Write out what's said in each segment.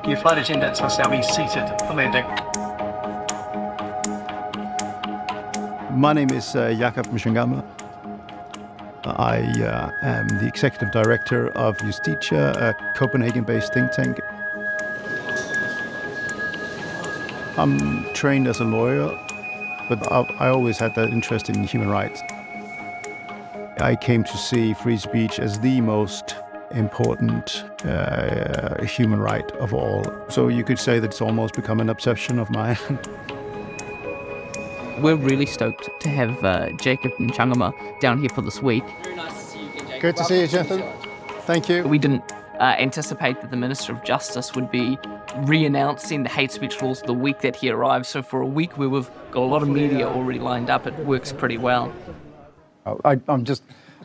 flight attendants are now be seated for landing. My name is Jacob Mchangama. I am the Executive Director of Justitia, a Copenhagen-based think tank. I'm trained as a lawyer, but I always had that interest in human rights. I came to see free speech as the most important human right of all. So you could say that it's almost become an obsession of mine. We're really stoked to have Jacob Mchangama down here for this week. Very nice to see you again, Jacob. Good to see you, Jonathan. Thank you. We didn't anticipate that the Minister of Justice would be re-announcing the hate speech laws the week that he arrived. So for a week where we've got a lot of media already lined up, it works pretty well.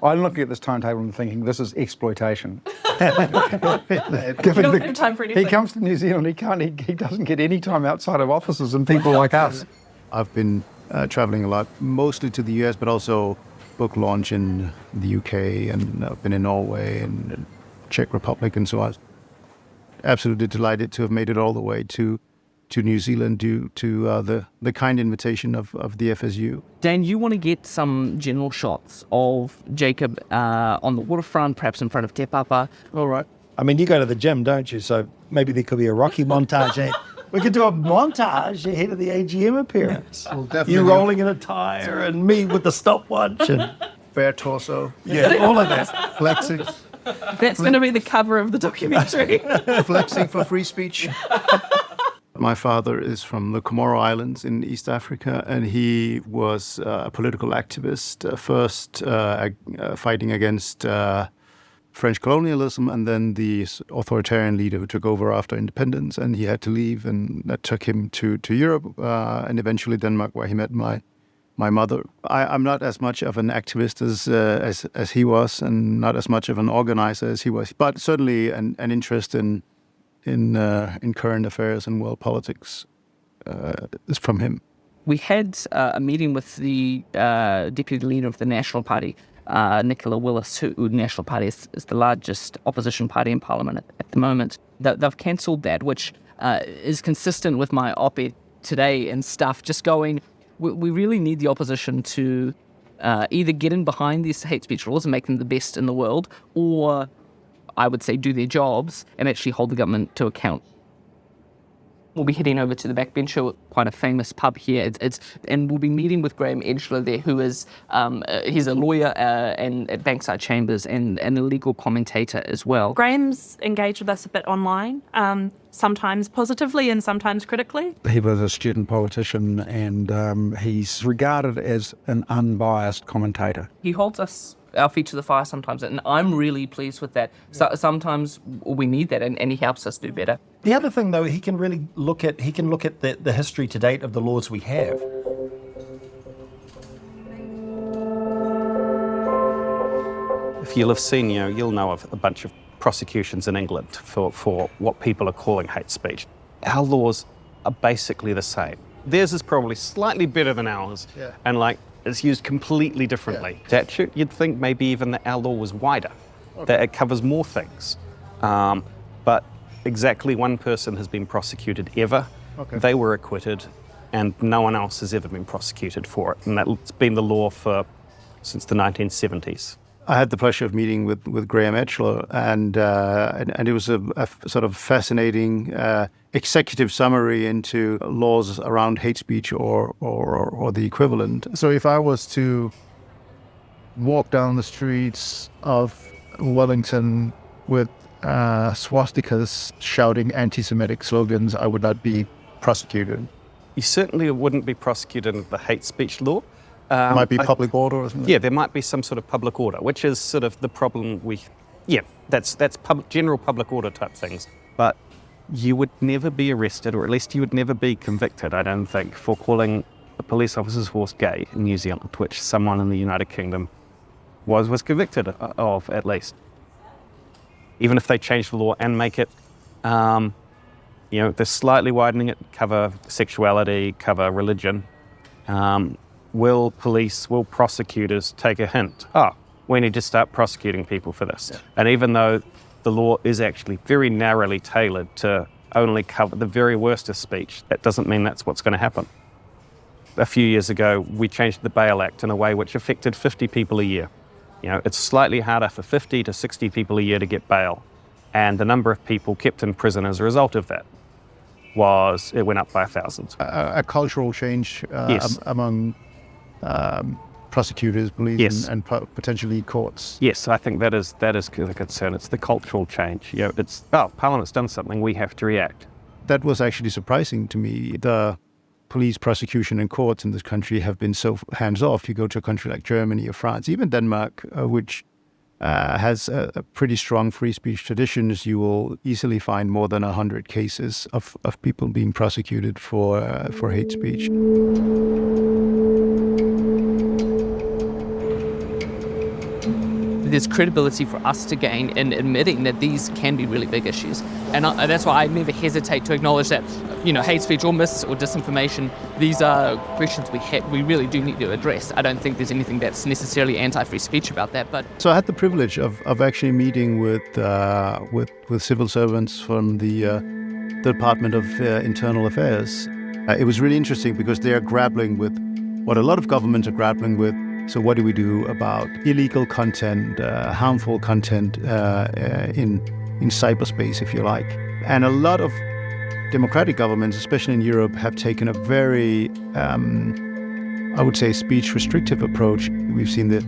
I'm looking at this timetable and thinking this is exploitation. You don't have time for anything. He comes to New Zealand, he doesn't get any time outside of offices and people like us. I've been traveling a lot, mostly to the US, but also book launch in the UK, and I've been in Norway and Czech Republic and so on. Absolutely delighted to have made it all the way to New Zealand due to the kind invitation of the FSU. Dan, you want to get some general shots of Jacob on the waterfront, perhaps in front of Te Papa. All right. I mean, you go to the gym, don't you? So maybe there could be a Rocky montage. We could do a montage ahead of the AGM appearance. Well, definitely. You rolling in a tyre and me with the stopwatch and Bare torso. yeah, all of that. Flexing. That's going to be the cover of the documentary. Flexing for free speech. My father is from the Comoro Islands in East Africa, and he was a political activist, first fighting against French colonialism, and then the authoritarian leader who took over after independence, and he had to leave, and that took him to Europe and eventually Denmark, where he met my mother. I'm not as much of an activist as he was, and not as much of an organizer as he was, but certainly an interest in current affairs and world politics is from him. We had a meeting with the deputy leader of the National Party, Nicola Willis, who the National Party is the largest opposition party in Parliament at the moment. They've cancelled that, which is consistent with my op-ed today and stuff, just going, we really need the opposition to either get in behind these hate speech laws and make them the best in the world, or I would say do their jobs and actually hold the government to account. We'll be heading over to the Backbencher, quite a famous pub here, and we'll be meeting with Graeme Edgeler there, who is he's a lawyer and at Bankside Chambers and a legal commentator as well. Graeme's engaged with us a bit online, sometimes positively and sometimes critically. He was a student politician and he's regarded as an unbiased commentator. He holds our feet to the fire sometimes, and I'm really pleased with that. So, sometimes we need that, and he helps us do better. The other thing, though, he can really look at the history to date of the laws we have. If you'll have seen, you'll know of a bunch of prosecutions in England for what people are calling hate speech. Our laws are basically the same. Theirs is probably slightly better than ours, and it's used completely differently. Statute, you'd think maybe even that our law was wider, that it covers more things. But exactly one person has been prosecuted ever. They were acquitted, and no one else has ever been prosecuted for it. And that's been the law since the 1970s. I had the pleasure of meeting with Graeme Edgeler, and it was a sort of fascinating executive summary into laws around hate speech or the equivalent. So if I was to walk down the streets of Wellington with swastikas shouting anti-Semitic slogans, I would not be prosecuted. You certainly wouldn't be prosecuted under the hate speech law. Might be public order or something? Yeah, there might be some sort of public order, which is sort of the problem that's general public order type things. But you would never be arrested, or at least you would never be convicted, I don't think, for calling a police officer's horse gay in New Zealand, which someone in the United Kingdom was convicted of, at least. Even if they change the law and make it, they're slightly widening it, cover sexuality, cover religion. Will prosecutors take a hint? We need to start prosecuting people for this. Yeah. And even though the law is actually very narrowly tailored to only cover the very worst of speech. That doesn't mean that's what's going to happen. A few years ago, we changed the Bail Act in a way which affected 50 people a year. You know, it's slightly harder for 50 to 60 people a year to get bail. And the number of people kept in prison as a result of that it went up by 1,000. A cultural change Yes. among prosecutors, police, Yes. and potentially courts. Yes, I think that is the concern. It's the cultural change. You know, it's, Parliament's done something, we have to react. That was actually surprising to me. The police, prosecution, and courts in this country have been so hands-off. You go to a country like Germany or France, even Denmark, which has a pretty strong free speech traditions, you will easily find more than 100 cases of people being prosecuted for hate speech. There's credibility for us to gain in admitting that these can be really big issues. And that's why I never hesitate to acknowledge that, you know, hate speech or or disinformation, these are questions we really do need to address. I don't think there's anything that's necessarily anti-free speech about that, but... So I had the privilege of actually meeting with civil servants from the Department of Internal Affairs. It was really interesting because they are grappling with what a lot of governments are grappling with. So what do we do about illegal content, harmful content in cyberspace, if you like? And a lot of democratic governments, especially in Europe, have taken a very, I would say, speech restrictive approach. We've seen the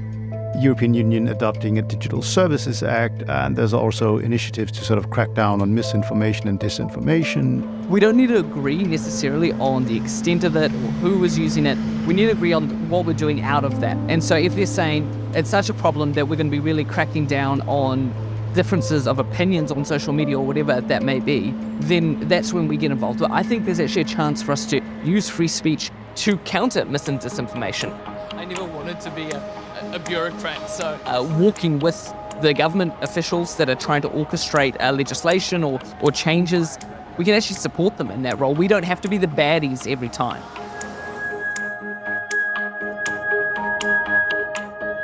European Union adopting a Digital Services Act, and there's also initiatives to sort of crack down on misinformation and disinformation. We don't need to agree necessarily on the extent of it or who is using it. We need to agree on what we're doing out of that. And so if they're saying it's such a problem that we're going to be really cracking down on differences of opinions on social media or whatever that may be, then that's when we get involved. But I think there's actually a chance for us to use free speech to counter mis and disinformation. I never wanted to be a bureaucrat, so walking with the government officials that are trying to orchestrate legislation or changes, we can actually support them in that role. We don't have to be the baddies every time.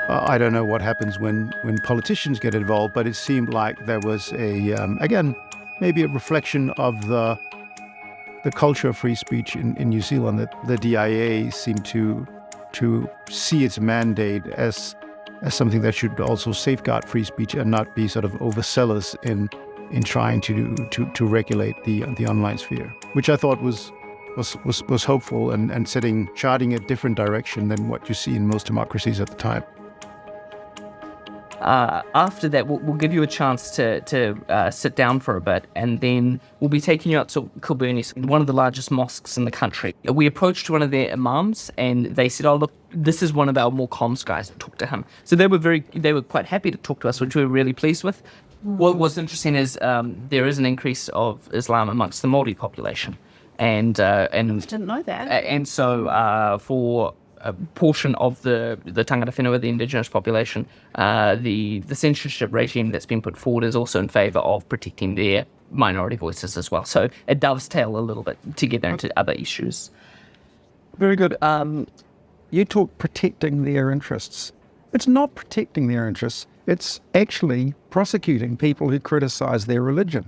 I don't know what happens when politicians get involved, but it seemed like there was again, maybe a reflection of the culture of free speech in New Zealand, that the DIA seemed to see its mandate as something that should also safeguard free speech and not be sort of overzealous in trying to regulate the online sphere, which I thought was hopeful and charting a different direction than what you see in most democracies at the time. After that, we'll give you a chance to sit down for a bit, and then we'll be taking you out to Kilburn, one of the largest mosques in the country. We approached one of their imams, and they said, "Oh, look, this is one of our more comms guys that talk to him." So they were quite happy to talk to us, which we were really pleased with. What was interesting is there is an increase of Islam amongst the Māori population, and I didn't know that. And so for a portion of the tangata whenua, the indigenous population, the censorship regime that's been put forward is also in favour of protecting their minority voices as well. So it dovetails a little bit together into other issues. Very good. You talk protecting their interests. It's not protecting their interests. It's actually prosecuting people who criticise their religion,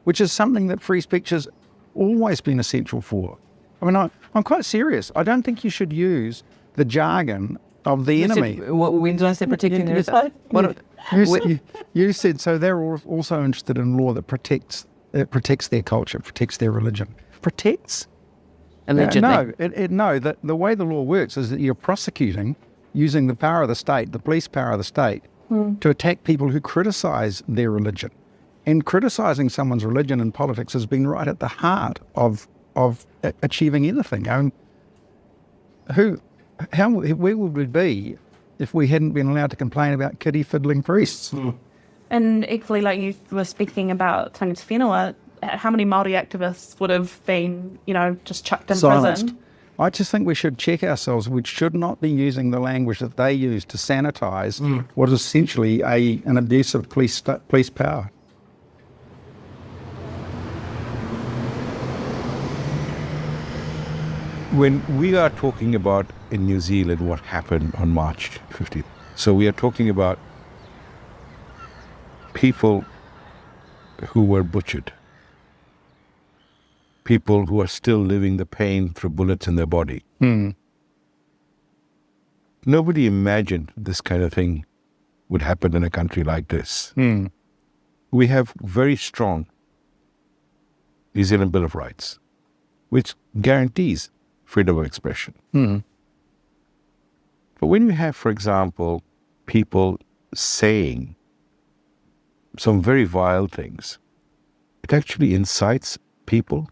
which is something that free speech has always been essential for. I mean, I'm quite serious. I don't think you should use the jargon of the enemy. When did I say protecting their interests? You said so. They're also interested in law that protects their culture, protects their religion. Protects? Allegedly. No. The way the law works is that you're prosecuting using the power of the state, the police power of the state, to attack people who criticise their religion. And criticising someone's religion in politics has been right at the heart of achieving anything. I mean, where would we be if we hadn't been allowed to complain about kiddie fiddling priests? And equally, like you were speaking about tangata whenua, how many Māori activists would have been, just chucked in Silenced. prison? I just think we should check ourselves. We should not be using the language that they use to sanitise what is essentially an abuse of police power. When we are talking about in New Zealand what happened on March 15th, so we are talking about people who were butchered. people who are still living the pain through bullets in their body. Nobody imagined this kind of thing would happen in a country like this. We have very strong New Zealand Bill of Rights, which guarantees freedom of expression. But when you have, for example, people saying some very vile things, it actually incites people.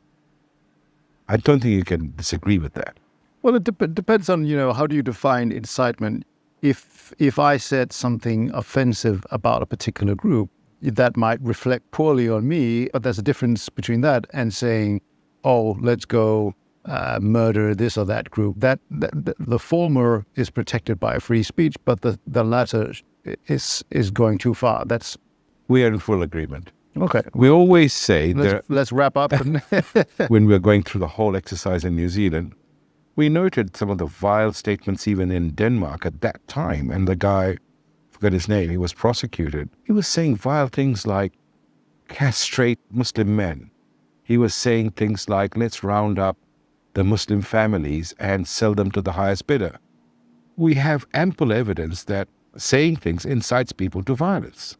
I don't think you can disagree with that. Well, it depends on, how do you define incitement? If I said something offensive about a particular group, that might reflect poorly on me, but there's a difference between that and saying, oh, let's go murder this or that group. That the former is protected by free speech, but the latter is going too far. We are in full agreement. Okay. We always say let's wrap up. when we were going through the whole exercise in New Zealand, we noted some of the vile statements even in Denmark at that time. And the guy, I forgot his name, he was prosecuted. He was saying vile things like castrate Muslim men. He was saying things like, let's round up the Muslim families and sell them to the highest bidder. We have ample evidence that saying things incites people to violence.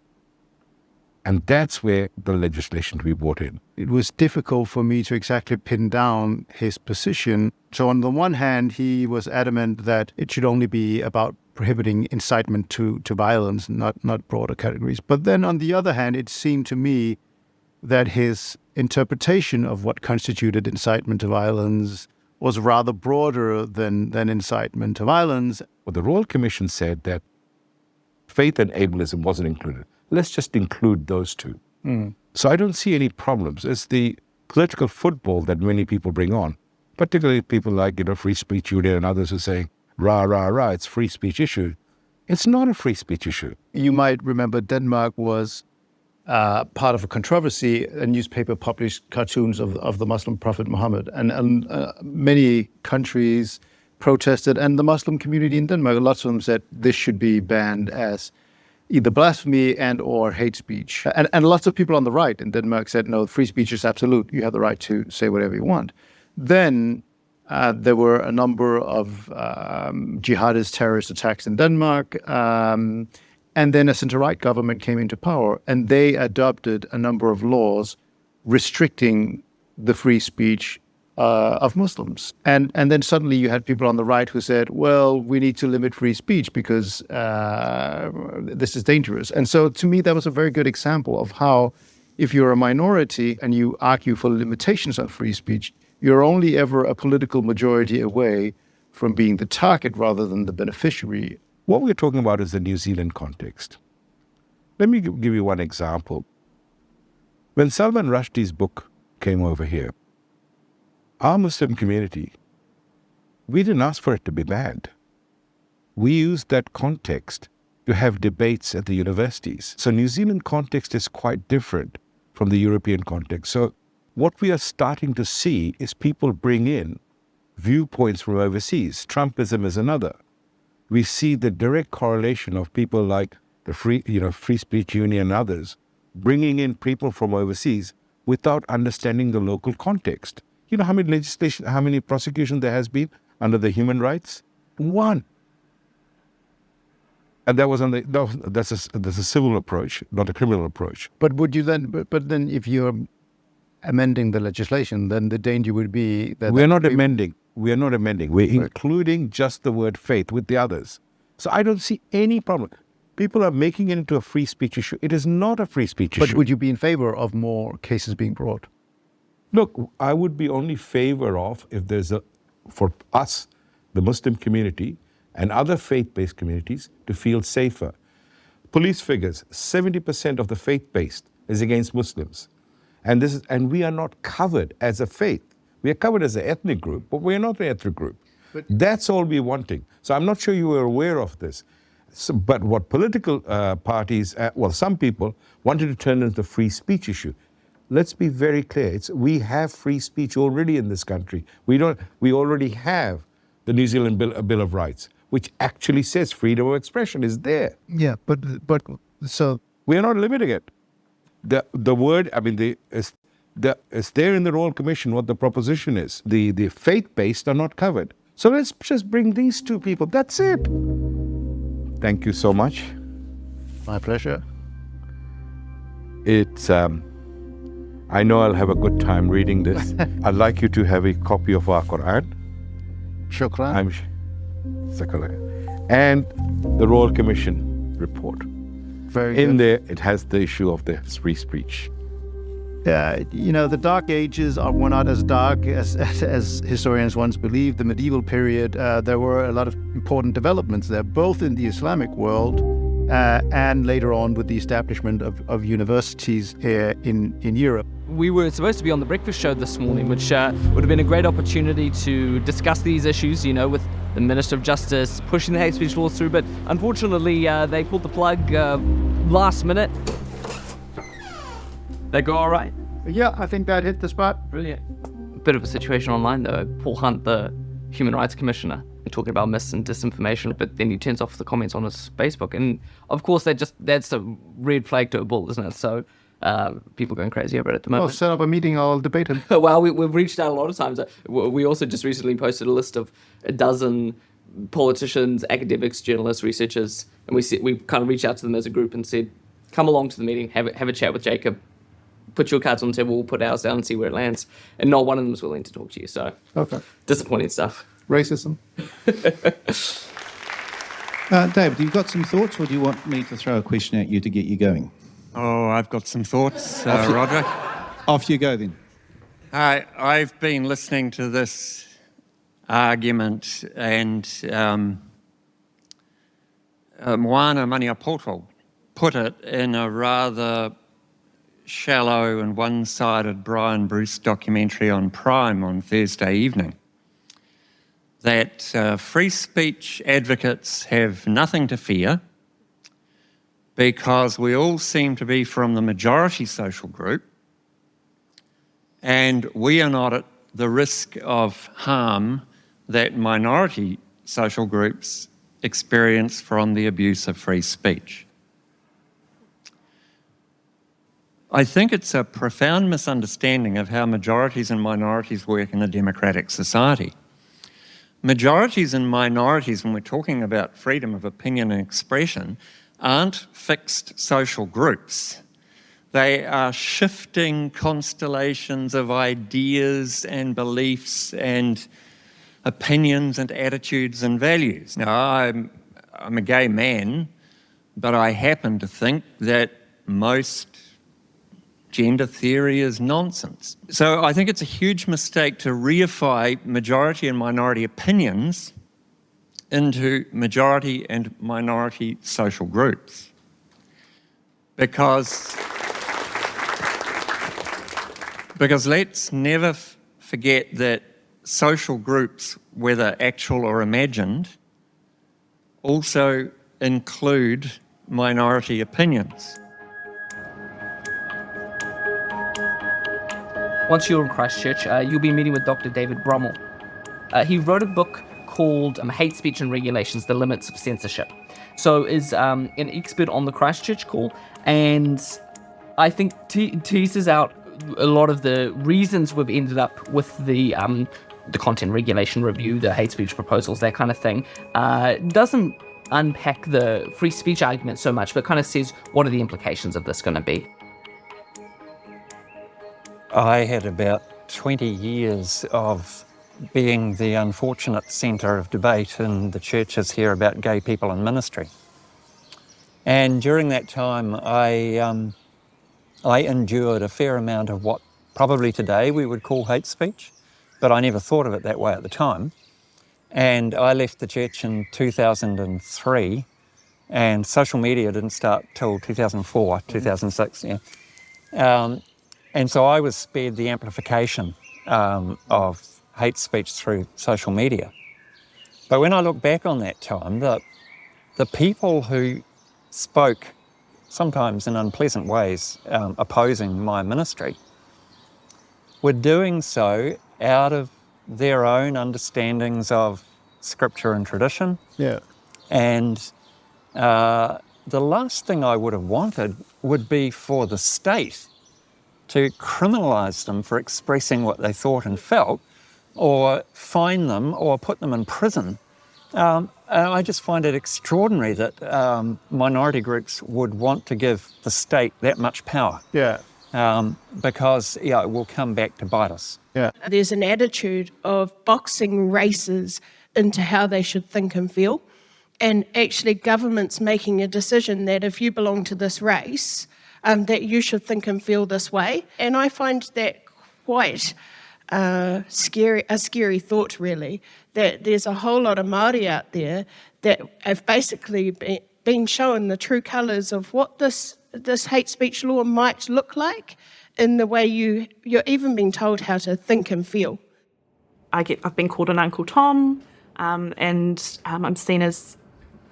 And that's where the legislation to be brought in. It was difficult for me to exactly pin down his position. So on the one hand, he was adamant that it should only be about prohibiting incitement to violence, not broader categories. But then on the other hand, it seemed to me that his interpretation of what constituted incitement to violence was rather broader than incitement to violence. Well, the Royal Commission said that faith and ableism wasn't included. Let's just include those two. So I don't see any problems. It's the political football that many people bring on, particularly people like, Free Speech Union and others who are saying, rah, rah, rah, it's free speech issue. It's not a free speech issue. You might remember Denmark was part of a controversy. A newspaper published cartoons of the Muslim prophet Muhammad, and many countries protested, and the Muslim community in Denmark, lots of them said this should be banned as either blasphemy and or hate speech. And lots of people on the right in Denmark said, no, free speech is absolute. You have the right to say whatever you want. Then there were a number of jihadist terrorist attacks in Denmark. And then a center-right government came into power, and they adopted a number of laws restricting the free speech of Muslims. And then suddenly you had people on the right who said, well, we need to limit free speech because this is dangerous. And so to me, that was a very good example of how if you're a minority and you argue for limitations on free speech, you're only ever a political majority away from being the target rather than the beneficiary. What we're talking about is the New Zealand context. Let me give you one example. When Salman Rushdie's book came over here, our Muslim community, we didn't ask for it to be banned. We used that context to have debates at the universities. So New Zealand context is quite different from the European context. So what we are starting to see is people bring in viewpoints from overseas. Trumpism is another. We see the direct correlation of people like the Free Speech Union and others bringing in people from overseas without understanding the local context. You know how many legislation, how many prosecutions there has been under the human rights? One. And that was on that's a civil approach, not a criminal approach. But would you then? But then, if you're amending the legislation, then the danger would be that we're not amending. We are not amending. We're including just the word faith with the others. So I don't see any problem. People are making it into a free speech issue. It is not a free speech issue. But would you be in favor of more cases being brought? Look, I would be only favor of if there's for us, the Muslim community and other faith-based communities to feel safer. Police figures, 70% of the faith-based is against Muslims. And we are not covered as a faith. We are covered as an ethnic group, but we are not an ethnic group. That's all we're wanting. So I'm not sure you were aware of this. So, but what political parties, some people wanted to turn into the free speech issue. Let's be very clear. We have free speech already in this country. We already have the New Zealand Bill of Rights, which actually says freedom of expression is there. Yeah, but so we are not limiting it. The word, it's there in the Royal Commission what the proposition is. The faith-based are not covered. So let's just bring these two people. That's it. Thank you so much. My pleasure. It's, I know I'll have a good time reading this. I'd like you to have a copy of our Quran. Shukran. And the Royal Commission report. Very good. In there, it has the issue of the free speech. The Dark Ages were not as dark as historians once believed. The medieval period, there were a lot of important developments there, both in the Islamic world and later on with the establishment of universities here in Europe. We were supposed to be on the breakfast show this morning, which would have been a great opportunity to discuss these issues, with the Minister of Justice pushing the hate speech laws through, but unfortunately they pulled the plug last minute. They go all right? Yeah, I think that hit the spot. Brilliant. Bit of a situation online though. Paul Hunt, the Human Rights Commissioner, talking about mis and disinformation, but then he turns off the comments on his Facebook, and of course that's a red flag to a bull, isn't it? So people going crazy over it at the moment. Oh, set up a meeting, I'll debate it. Well, we've reached out a lot of times. We also just recently posted a list of a dozen politicians, academics, journalists, researchers, and we kind of reached out to them as a group and said, come along to the meeting, have a chat with Jacob, put your cards on the table, we'll put ours down and see where it lands. And not one of them was willing to talk to you, so Okay. disappointing stuff. Racism. David, you've got some thoughts, or do you want me to throw a question at you to get you going? Oh, I've got some thoughts, Roderick. Off you go then. I've been listening to this argument, and Moana Maniapoto put it in a rather shallow and one-sided Brian Bruce documentary on Prime on Thursday evening, that free speech advocates have nothing to fear because we all seem to be from the majority social group, and we are not at the risk of harm that minority social groups experience from the abuse of free speech. I think it's a profound misunderstanding of how majorities and minorities work in a democratic society. Majorities and minorities, when we're talking about freedom of opinion and expression, aren't fixed social groups. They are shifting constellations of ideas and beliefs and opinions and attitudes and values. Now, I'm a gay man, but I happen to think that most gender theory is nonsense. So I think it's a huge mistake to reify majority and minority opinions into majority and minority social groups. Because let's never forget that social groups, whether actual or imagined, also include minority opinions. Once you're in Christchurch, you'll be meeting with Dr. David Bromell. He wrote a book called Hate Speech and Regulations, The Limits of Censorship. So is an expert on the Christchurch call, and I think teases out a lot of the reasons we've ended up with the content regulation review, the hate speech proposals, that kind of thing. Doesn't unpack the free speech argument so much, but kind of says, what are the implications of this going to be? I had about 20 years of being the unfortunate centre of debate in the churches here about gay people in ministry. And during that time, I endured a fair amount of what probably today we would call hate speech, but I never thought of it that way at the time. And I left the church in 2003, and social media didn't start till 2004, 2006, yeah. And so I was spared the amplification of hate speech through social media. But when I look back on that time, the people who spoke, sometimes in unpleasant ways, opposing my ministry, were doing so out of their own understandings of scripture and tradition. Yeah. And the last thing I would have wanted would be for the state to criminalise them for expressing what they thought and felt, or fine them or put them in prison. And I just find it extraordinary that minority groups would want to give the state that much power. Yeah. Because it will come back to bite us. Yeah. There's an attitude of boxing races into how they should think and feel, and actually governments making a decision that if you belong to this race, that you should think and feel this way. And I find that quite a scary thought, really, that there's a whole lot of Māori out there that have basically been shown the true colours of what this hate speech law might look like, in the way you're even being told how to think and feel. I've been called an Uncle Tom, and I'm seen as,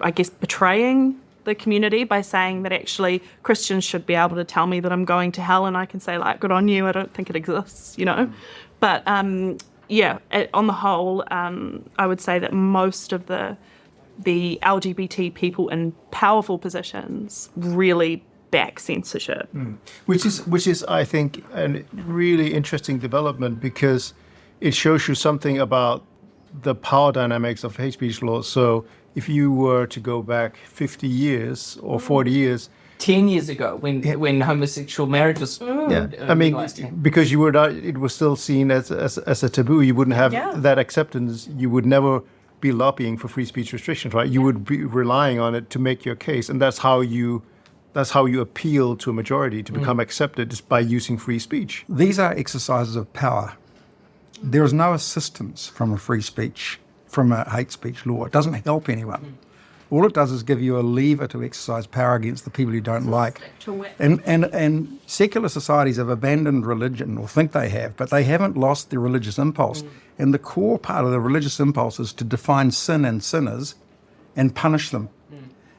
I guess, betraying the community by saying that actually Christians should be able to tell me that I'm going to hell, and I can say, like, good on you, I don't think it exists, you know. But on the whole, I would say that most of the LGBT people in powerful positions really back censorship. Which is, I think, a really interesting development, because it shows you something about the power dynamics of hate speech laws. So if you were to go back 50 years or 40 years, 10 years ago, when homosexual marriage was because you were not, it was still seen as a taboo. You wouldn't have that acceptance. You would never be lobbying for free speech restrictions, right? You would be relying on it to make your case, and that's how you appeal to a majority to become accepted, is by using free speech. These are exercises of power. There is no assistance from a hate speech law. It doesn't help anyone. All it does is give you a lever to exercise power against the people you don't like. And secular societies have abandoned religion, or think they have, but they haven't lost their religious impulse. And the core part of the religious impulse is to define sin and sinners and punish them.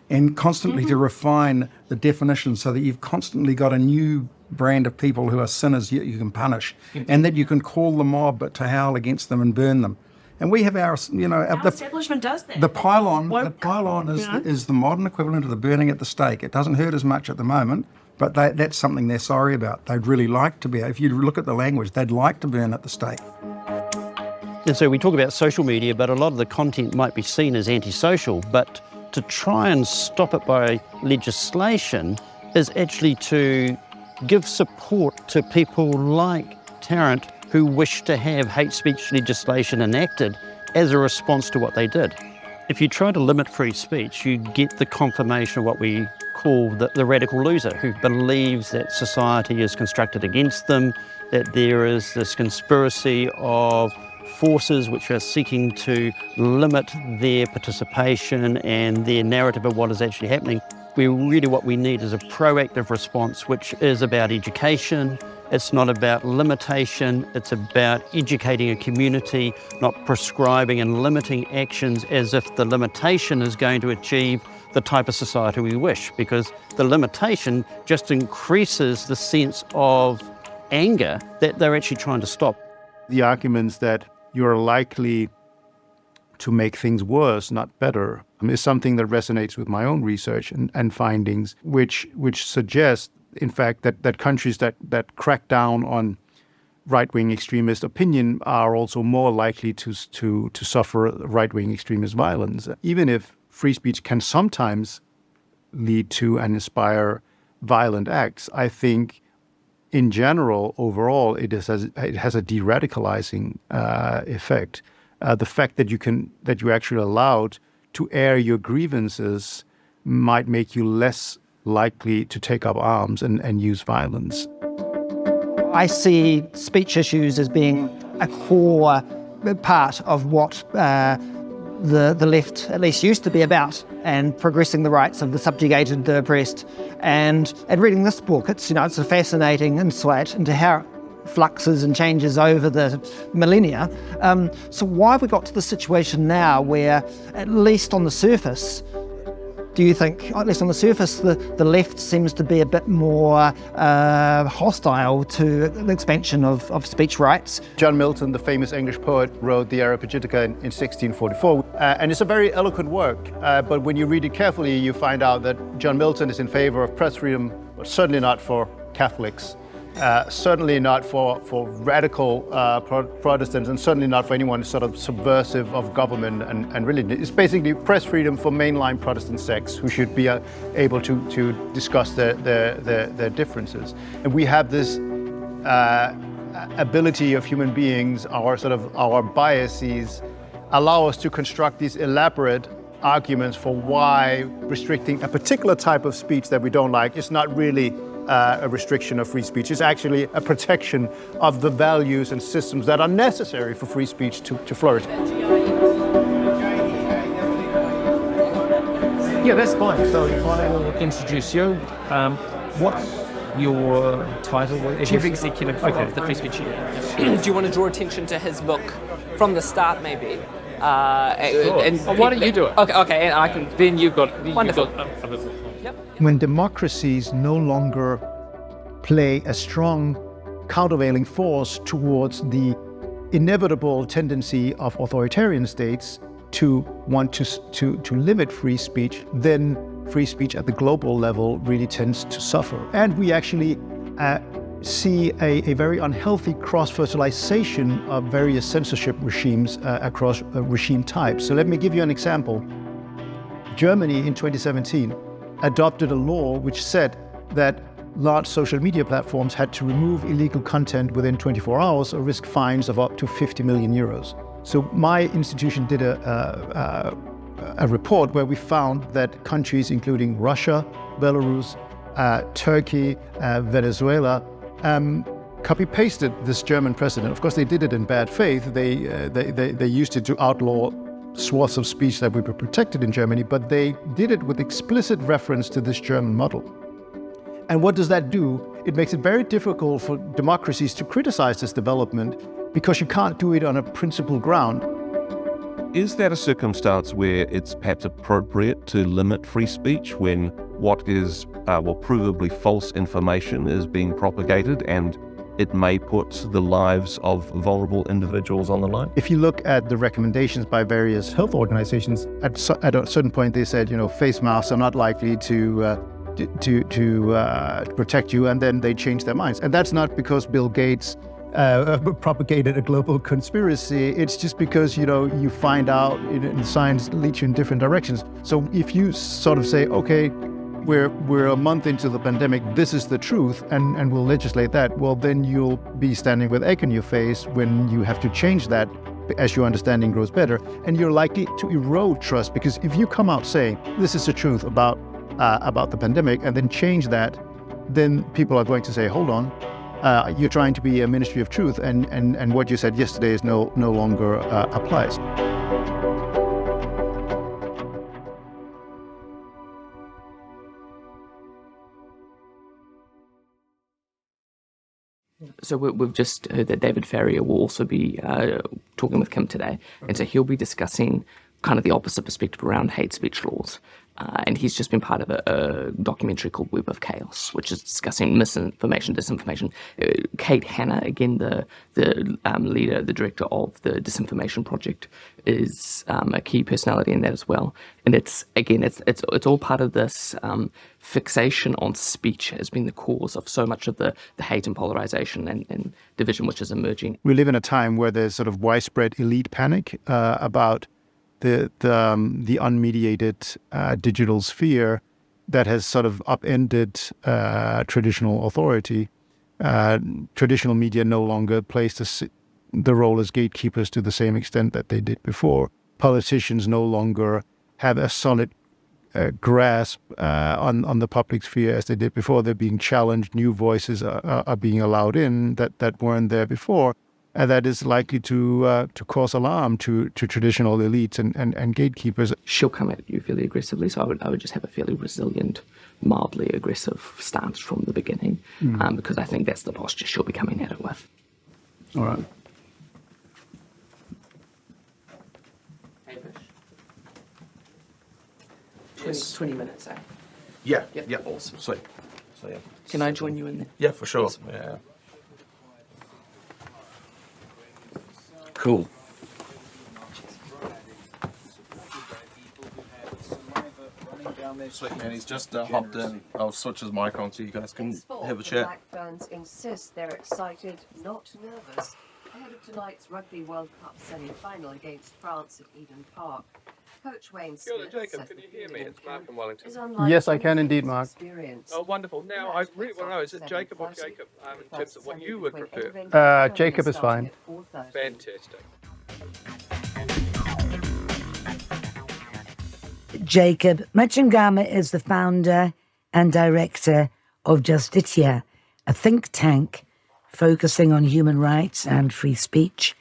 And constantly to refine the definition so that you've constantly got a new brand of people who are sinners you can punish, and that you can call the mob to howl against them and burn them. And we have our establishment does that. The pylon is the modern equivalent of the burning at the stake. It doesn't hurt as much at the moment, but that's something they're sorry about. They'd really like to be. If you look at the language, they'd like to burn at the stake. And so we talk about social media, but a lot of the content might be seen as antisocial, but to try and stop it by legislation is actually to give support to people like Tarrant who wish to have hate speech legislation enacted as a response to what they did. If you try to limit free speech, you get the confirmation of what we call the radical loser, who believes that society is constructed against them, that there is this conspiracy of forces which are seeking to limit their participation and their narrative of what is actually happening. What we need is a proactive response, which is about education. It's not about limitation, it's about educating a community, not prescribing and limiting actions as if the limitation is going to achieve the type of society we wish, because the limitation just increases the sense of anger that they're actually trying to stop. The arguments that you're likely to make things worse, not better, is something that resonates with my own research and findings, which suggest, in fact, that countries that crack down on right-wing extremist opinion are also more likely to suffer right-wing extremist violence. Even if free speech can sometimes lead to and inspire violent acts, I think in general, overall, it has a de-radicalizing effect. The fact that you're actually allowed to air your grievances might make you less likely to take up arms and use violence. I see speech issues as being a core part of what the left at least used to be about, and progressing the rights of the subjugated, the oppressed. And reading this book, it's a fascinating insight into how it fluxes and changes over the millennia. So why have we got to the situation now where, at least on the surface, do you think, at least on the surface, the left seems to be a bit more hostile to the expansion of speech rights? John Milton, the famous English poet, wrote the Areopagitica in 1644. And it's a very eloquent work, but when you read it carefully, you find out that John Milton is in favor of press freedom, but certainly not for Catholics. certainly not for radical Protestants, and certainly not for anyone sort of subversive of government and religion. It's basically press freedom for mainline Protestant sects who should be able to discuss their differences. And we have this ability of human beings, our biases, allow us to construct these elaborate arguments for why restricting a particular type of speech that we don't like is not really a restriction of free speech. It's actually a protection of the values and systems that are necessary for free speech to flourish. Yeah, that's fine. So I will introduce you. What's your title? Chief Executive of the Free Speech Union. Do you want to draw attention to his book from the start, maybe? Sure. And why don't you do it? Okay, and I can. Then you've got. Wonderful. When democracies no longer play a strong countervailing force towards the inevitable tendency of authoritarian states to want to limit free speech, then free speech at the global level really tends to suffer. And we actually see a very unhealthy cross-fertilization of various censorship regimes across regime types. So let me give you an example. Germany in 2017 adopted a law which said that large social media platforms had to remove illegal content within 24 hours or risk fines of up to 50 million euros. So my institution did a report where we found that countries including Russia, Belarus, Turkey, Venezuela, copy-pasted this German precedent. Of course, they did it in bad faith. They used it to outlaw swaths of speech that we were protected in Germany, but they did it with explicit reference to this German model. And what does that do? It makes it very difficult for democracies to criticize this development because you can't do it on a principled ground. Is that a circumstance where it's perhaps appropriate to limit free speech when what is, provably false information is being propagated and it may put the lives of vulnerable individuals on the line? If you look at the recommendations by various health organizations, at a certain point they said, face masks are not likely to protect you, and then they changed their minds. And that's not because Bill Gates propagated a global conspiracy. It's just because, you find out science leads you in different directions. So if you sort of say, okay, we're a month into the pandemic, this is the truth, and we'll legislate that, well, then you'll be standing with egg in your face when you have to change that as your understanding grows better. And you're likely to erode trust, because if you come out saying, this is the truth about the pandemic, and then change that, then people are going to say, hold on, you're trying to be a ministry of truth, and what you said yesterday is no longer applies. So we've just heard that David Farrier will also be talking with Kim today, and so he'll be discussing kind of the opposite perspective around hate speech laws. And he's just been part of a documentary called Web of Chaos, which is discussing misinformation, disinformation. Kate Hanna, again, the leader, the director of the Disinformation Project, is a key personality in that as well. And it's all part of this fixation on speech has been the cause of so much of the hate and polarization and division which is emerging. We live in a time where there's sort of widespread elite panic about the unmediated digital sphere that has sort of upended traditional authority. Traditional media no longer plays the role as gatekeepers to the same extent that they did before. Politicians no longer have a solid grasp on the public sphere as they did before. They're being challenged. New voices are being allowed in that weren't there before. And that is likely to cause alarm to traditional elites and gatekeepers. She'll come at you fairly aggressively, so I would just have a fairly resilient, mildly aggressive stance from the beginning, because I think that's the posture she'll be coming at it with. All right. Hey, 20 minutes, eh? Yeah. Awesome. Sweet. So, yeah. Can I join you in there? Yeah, for sure. Awesome. Yeah. Cool. Sweet man, he's just hopped in. I'll switch his mic on so you guys can have a chat. Blackburns insist they're excited, not nervous, ahead of tonight's Rugby World Cup semi-final against France at Eden Park. Coach Wayne Smith Jacob, can you hear me? It's Mark from Wellington. Yes, I can indeed, Mark. Oh, wonderful. Now, I really want to know, is it Jacob or Jacob in terms of what you would prefer? Jacob is fine. Fantastic. Jacob Mchangama is the founder and director of Justitia, a think tank focusing on human rights and free speech.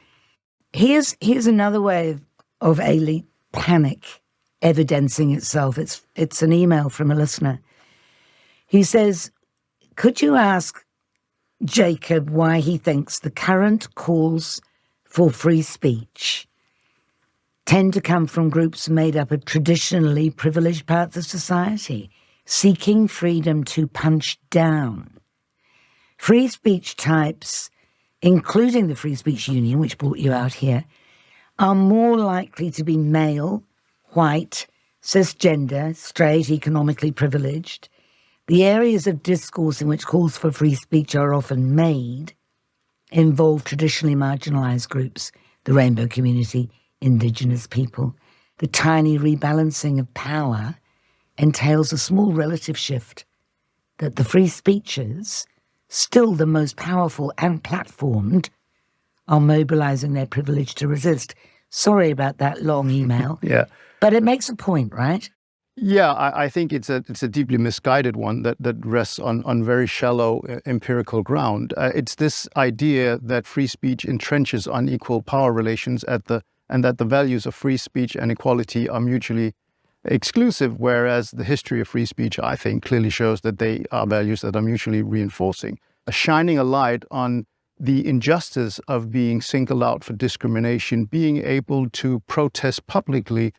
Here's another way of elite panic evidencing itself. It's an email from a listener. He says, could you ask Jacob why he thinks the current calls for free speech tend to come from groups made up of traditionally privileged parts of society, seeking freedom to punch down? Free speech types, including the Free Speech Union, which brought you out here, are more likely to be male, white, cisgender, straight, economically privileged. The areas of discourse in which calls for free speech are often made involve traditionally marginalised groups, the rainbow community, Indigenous people. The tiny rebalancing of power entails a small relative shift that the free speechers, still the most powerful and platformed, are mobilising their privilege to resist. Sorry about that long email. Yeah. But it makes a point, right? Yeah, I think it's a deeply misguided one that rests on very shallow empirical ground. It's this idea that free speech entrenches unequal power relations and that the values of free speech and equality are mutually exclusive, whereas the history of free speech, I think, clearly shows that they are values that are mutually reinforcing. Shining a light on the injustice of being singled out for discrimination, being able to protest publicly,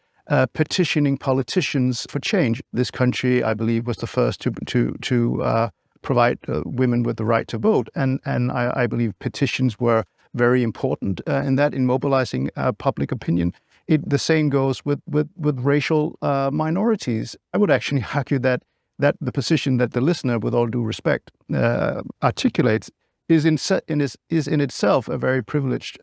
petitioning politicians for change. This country, I believe, was the first to provide women with the right to vote, and I believe petitions were very important in mobilizing public opinion. The same goes with racial minorities. I would actually argue that the position that the listener, with all due respect, articulates is in itself a very privileged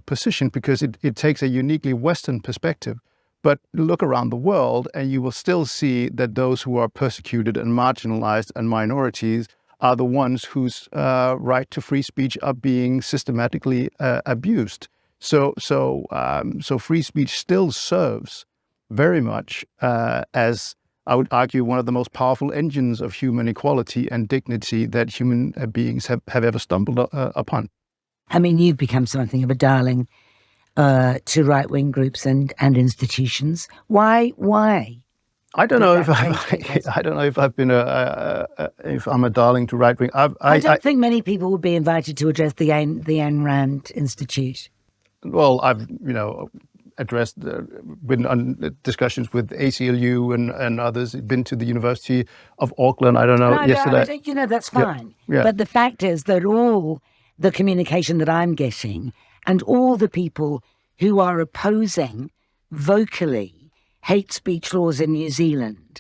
position, because it takes a uniquely Western perspective. But look around the world and you will still see that those who are persecuted and marginalized and minorities are the ones whose right to free speech are being systematically abused. So free speech still serves very much as, I would argue, one of the most powerful engines of human equality and dignity that human beings have ever stumbled upon. I mean, you've become something of a darling to right-wing groups and institutions. Why? I don't know if I've been if I'm a darling to right-wing. I don't think many people would be invited to address the Ayn Rand Institute. Well, I've addressed, been on discussions with ACLU and others. Been to the University of Auckland. I don't know. Yesterday. That's fine. Yeah. But the fact is that all the communication that I'm getting and all the people who are opposing vocally hate speech laws in New Zealand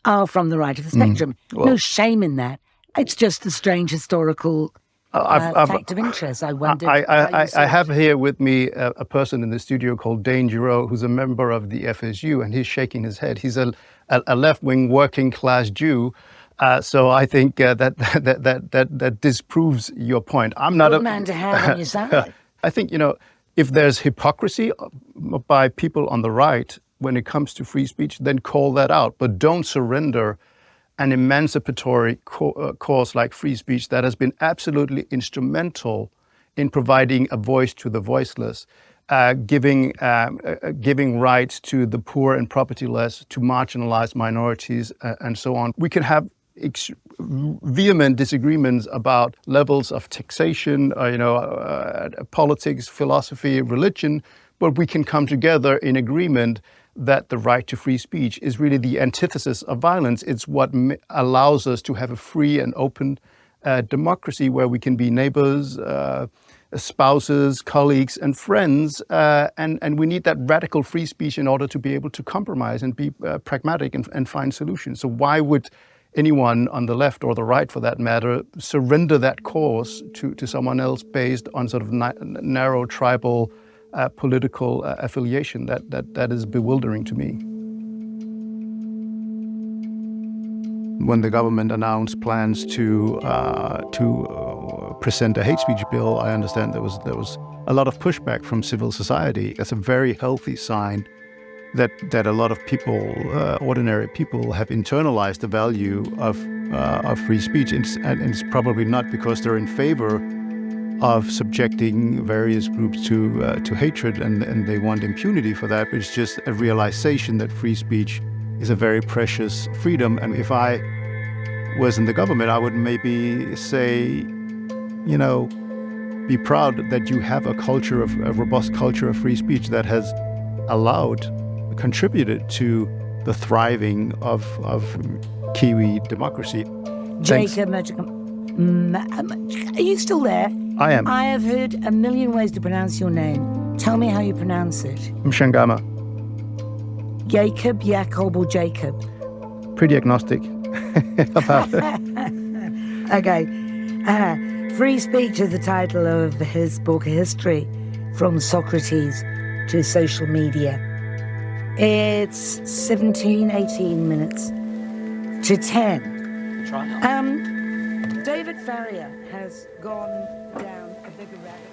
are from the right of the spectrum. No shame in that. It's just a strange historical fact of interest. I wonder. I have here with me a person in the studio called Dane Giroux, who's a member of the FSU, and he's shaking his head. He's a left-wing working-class Jew. So I think that disproves your point. I'm not Good man to have on your side. I think, if there's hypocrisy by people on the right when it comes to free speech, then call that out. But don't surrender an emancipatory cause like free speech that has been absolutely instrumental in providing a voice to the voiceless, giving rights to the poor and propertyless, to marginalized minorities, and so on. We can have vehement disagreements about levels of taxation, politics, philosophy, religion, but we can come together in agreement that the right to free speech is really the antithesis of violence. It's what allows us to have a free and open democracy where we can be neighbors, spouses, colleagues, and friends. And we need that radical free speech in order to be able to compromise and be pragmatic and find solutions. So why would anyone on the left or the right, for that matter, surrender that cause to someone else based on sort of narrow tribal political affiliation? That is bewildering to me. When the government announced plans to present a hate speech bill, I understand there was a lot of pushback from civil society. That's a very healthy sign that a lot of people, ordinary people, have internalized the value of free speech, and it's probably not because they're in favor of subjecting various groups to hatred and they want impunity for that, but it's just a realization that free speech is a very precious freedom. And if I was in the government, I would maybe say, be proud that you have a robust culture of free speech that has contributed to the thriving of Kiwi democracy. Jacob Mchangama, are you still there? I am. I have heard a million ways to pronounce your name. Tell me how you pronounce it. Mchangama. Jacob, or Jacob? Pretty agnostic about it. Okay. Free Speech is the title of his book, History from Socrates to Social Media. It's 18 minutes to 10. David Farrier has gone down a bigger rabbit.